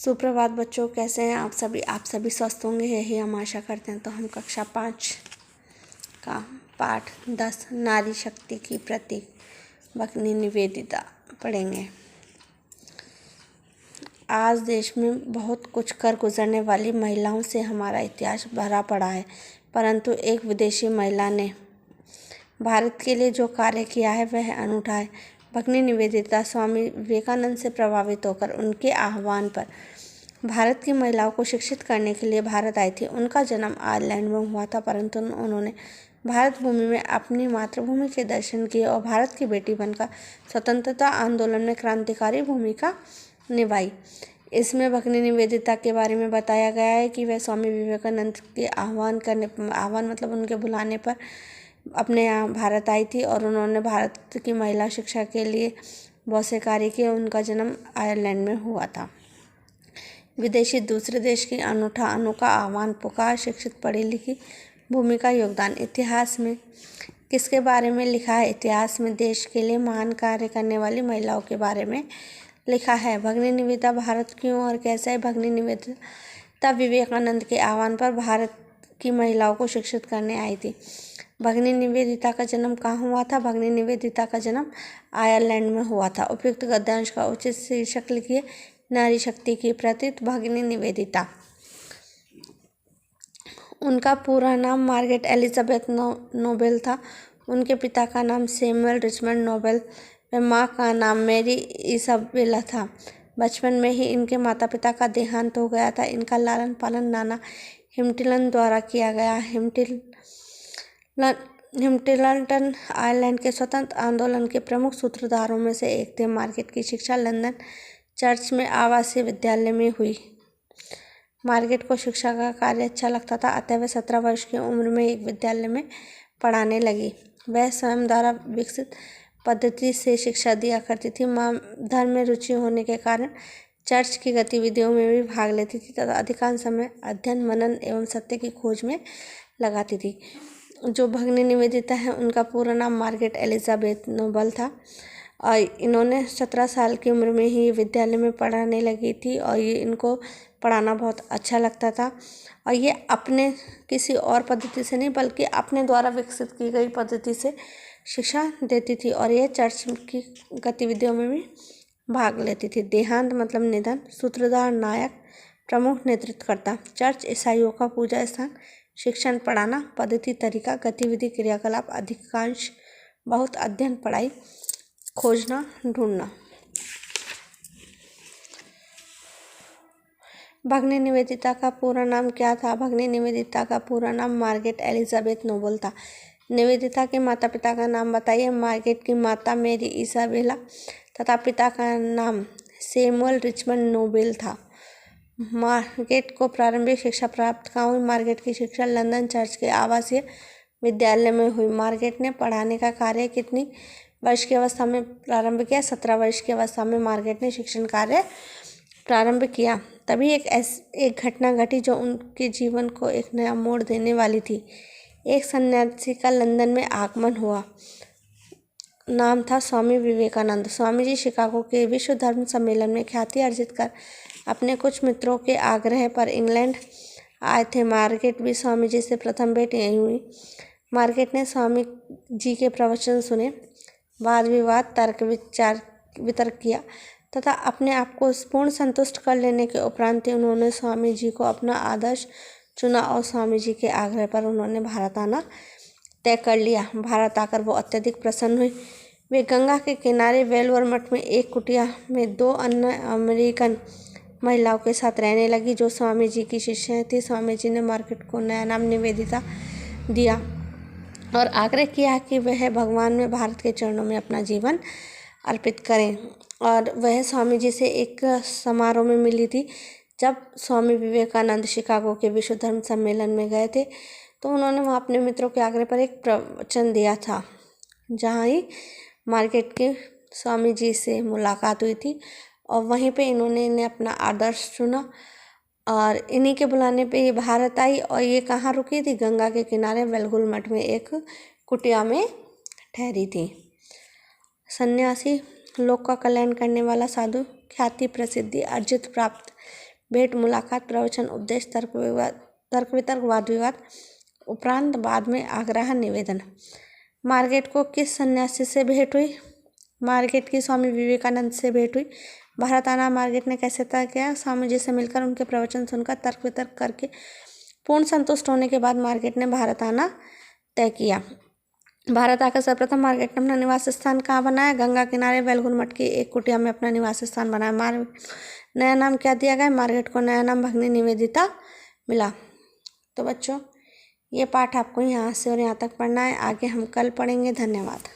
सुप्रभात बच्चों, कैसे हैं आप सभी स्वस्थ होंगे, यही हम आशा करते हैं। तो हम कक्षा 5 का पाठ 10 नारी शक्ति की प्रतीक भगिनी निवेदिता पढ़ेंगे। आज देश में बहुत कुछ कर गुजरने वाली महिलाओं से हमारा इतिहास भरा पड़ा है, परंतु एक विदेशी महिला ने भारत के लिए जो कार्य किया है वह अनूठा है। भगिनी निवेदिता स्वामी विवेकानंद से प्रभावित होकर उनके आह्वान पर भारत की महिलाओं को शिक्षित करने के लिए भारत आई थी। उनका जन्म आयरलैंड में हुआ था, परंतु उन्होंने भारत भूमि में अपनी मातृभूमि के दर्शन किए और भारत की बेटी बनकर स्वतंत्रता आंदोलन में क्रांतिकारी भूमिका निभाई। इसमें भगिनी निवेदिता के बारे में बताया गया है कि वह स्वामी विवेकानंद के आह्वान मतलब उनके बुलाने पर अपने यहाँ भारत आई थी और उन्होंने भारत की महिला शिक्षा के लिए बहुत से कार्य किए। उनका जन्म आयरलैंड में हुआ था। विदेशी दूसरे देश की अनोखा आह्वान, पुकार, शिक्षित पढ़ी लिखी भूमिका, योगदान। इतिहास में किसके बारे में लिखा है? इतिहास में देश के लिए महान कार्य करने वाली महिलाओं के बारे में लिखा है। भगिनी निवेदिता भारत क्यों और कैसे है? भगिनी निवेदिता विवेकानंद के आह्वान पर भारत की महिलाओं को शिक्षित करने आई थी। भगिनी निवेदिता का जन्म कहाँ हुआ था? भगिनी निवेदिता का जन्म आयरलैंड में हुआ था। उपयुक्त गद्यांश का उचित शीर्षक लिखिए। नारी शक्ति की प्रतीक भगिनी निवेदिता। उनका पूरा नाम मार्गरेट एलिजाबेथ नोबेल था। उनके पिता का नाम सैमुअल रिचमंड नोबेल व माँ का नाम मैरी इसाबेला था। बचपन में ही इनके माता पिता का देहांत हो गया था। इनका लालन पालन नाना हिम्टिलन द्वारा किया गया। हिम्टिलन आयरलैंड के स्वतंत्र आंदोलन के प्रमुख सूत्रधारों में से एक थे। मार्गरेट की शिक्षा लंदन चर्च में आवासीय विद्यालय में हुई। मार्गरेट को शिक्षा का कार्य अच्छा लगता था, अतः वह 17 वर्ष की उम्र में एक विद्यालय में पढ़ाने लगी। वह स्वयं द्वारा विकसित पद्धति से शिक्षा दिया करती थी। माँ धर्म में रुचि होने के कारण चर्च की गतिविधियों में भी भाग लेती थी तथा अधिकांश समय अध्ययन, मनन एवं सत्य की खोज में लगाती थी। जो भगिनी निवेदिता है, उनका पूरा नाम मार्गरेट एलिजाबेथ नोबेल था और इन्होंने 17 साल की उम्र में ही विद्यालय में पढ़ाने लगी थी और ये इनको पढ़ाना बहुत अच्छा लगता था और ये अपने किसी और पद्धति से नहीं बल्कि अपने द्वारा विकसित की गई पद्धति से शिक्षा देती थी और ये चर्च की गतिविधियों में भी भाग लेती थी। देहांत मतलब निधन। सूत्रधार, नायक, प्रमुख, नेतृत्वकर्ता। चर्च ईसाइयों का पूजा स्थान। शिक्षण, पढ़ाना, पद्धति, तरीका, गतिविधि, क्रियाकलाप, अधिकांश, बहुत, अध्ययन, पढ़ाई, खोजना, ढूंढना। भगिनी निवेदिता का पूरा नाम क्या था? भगिनी निवेदिता का पूरा नाम मार्गरेट एलिजाबेथ नोबेल था। निवेदिता के माता पिता का नाम बताइए। मार्गरेट की माता मैरी इसाबेला तथा पिता का नाम सैमुअल रिचमंड नोबेल था। मार्गरेट को प्रारंभिक शिक्षा प्राप्त कहाँ हुई? मार्गरेट की शिक्षा लंदन चर्च के आवासीय विद्यालय में हुई। मार्गरेट ने पढ़ाने का कार्य कितनी वर्ष की अवस्था में प्रारंभ किया? 17 वर्ष की अवस्था में मार्गरेट ने शिक्षण कार्य प्रारंभ किया। तभी एक घटना घटी जो उनके जीवन को एक नया मोड़ देने वाली थी। एक सन्यासी का लंदन में आगमन हुआ। नाम था स्वामी विवेकानंद। स्वामी जी शिकागो के विश्व धर्म सम्मेलन में ख्याति अर्जित कर अपने कुछ मित्रों के आग्रह पर इंग्लैंड आए थे। मार्गरेट भी स्वामी जी से प्रथम भेंट यहीं हुई। मार्गरेट ने स्वामी जी के प्रवचन सुने, वाद विवाद, तर्क वितर्क किया तथा अपने आप को पूर्ण संतुष्ट कर लेने के उपरांत उन्होंने स्वामी जी को अपना आदर्श चुना और स्वामी जी के आग्रह पर उन्होंने भारत आना तय कर लिया। भारत आकर वो अत्यधिक प्रसन्न हुई। वे गंगा के किनारे वेलवर मठ में एक कुटिया में 2 अन्य अमेरिकन महिलाओं के साथ रहने लगी जो स्वामी जी की शिष्याएं थी। स्वामी जी ने मार्गरेट को नया नाम निवेदिता दिया और आग्रह किया कि वह भगवान में भारत के चरणों में अपना जीवन अर्पित करें। और वह स्वामी जी से एक समारोह में मिली थी। जब स्वामी विवेकानंद शिकागो के विश्व धर्म सम्मेलन में गए थे तो उन्होंने वहाँ अपने मित्रों के आग्रह पर एक प्रवचन दिया था, जहाँ ही मार्गरेट के स्वामी जी से मुलाकात हुई थी और वहीं पे इन्हें अपना आदर्श चुना और इन्हीं के बुलाने पे ये भारत आई। और ये कहाँ रुकी थी? गंगा के किनारे वेलगुल मठ में एक कुटिया में ठहरी थी। सन्यासी, लोक का कल्याण करने वाला साधु, ख्याति प्रसिद्धि अर्जित प्राप्त भेंट मुलाकात, प्रवचन, उपदेश, तर्क वितर्क, वाद विवाद, उपरांत बाद में आग्रह निवेदन। मार्गरेट को किस सन्यासी से भेंट हुई? मार्गरेट की स्वामी विवेकानंद से भेंट हुई। भारत आना मार्गरेट ने कैसे तय किया? स्वामी जी से मिलकर उनके प्रवचन सुनकर तर्क वितर्क करके पूर्ण संतुष्ट होने के बाद मार्गरेट ने भारत आना तय किया। भारत आकर सर्वप्रथम मार्गरेट ने अपना निवास स्थान कहाँ बनाया? गंगा किनारे बेलगुन मठ की एक कुटिया में अपना निवास स्थान बनाया। नया नाम क्या दिया गया? मार्गरेट को नया नाम भगिनी निवेदिता मिला। तो बच्चों, ये पाठ आपको यहाँ से और यहाँ तक पढ़ना है। आगे हम कल पढ़ेंगे। धन्यवाद।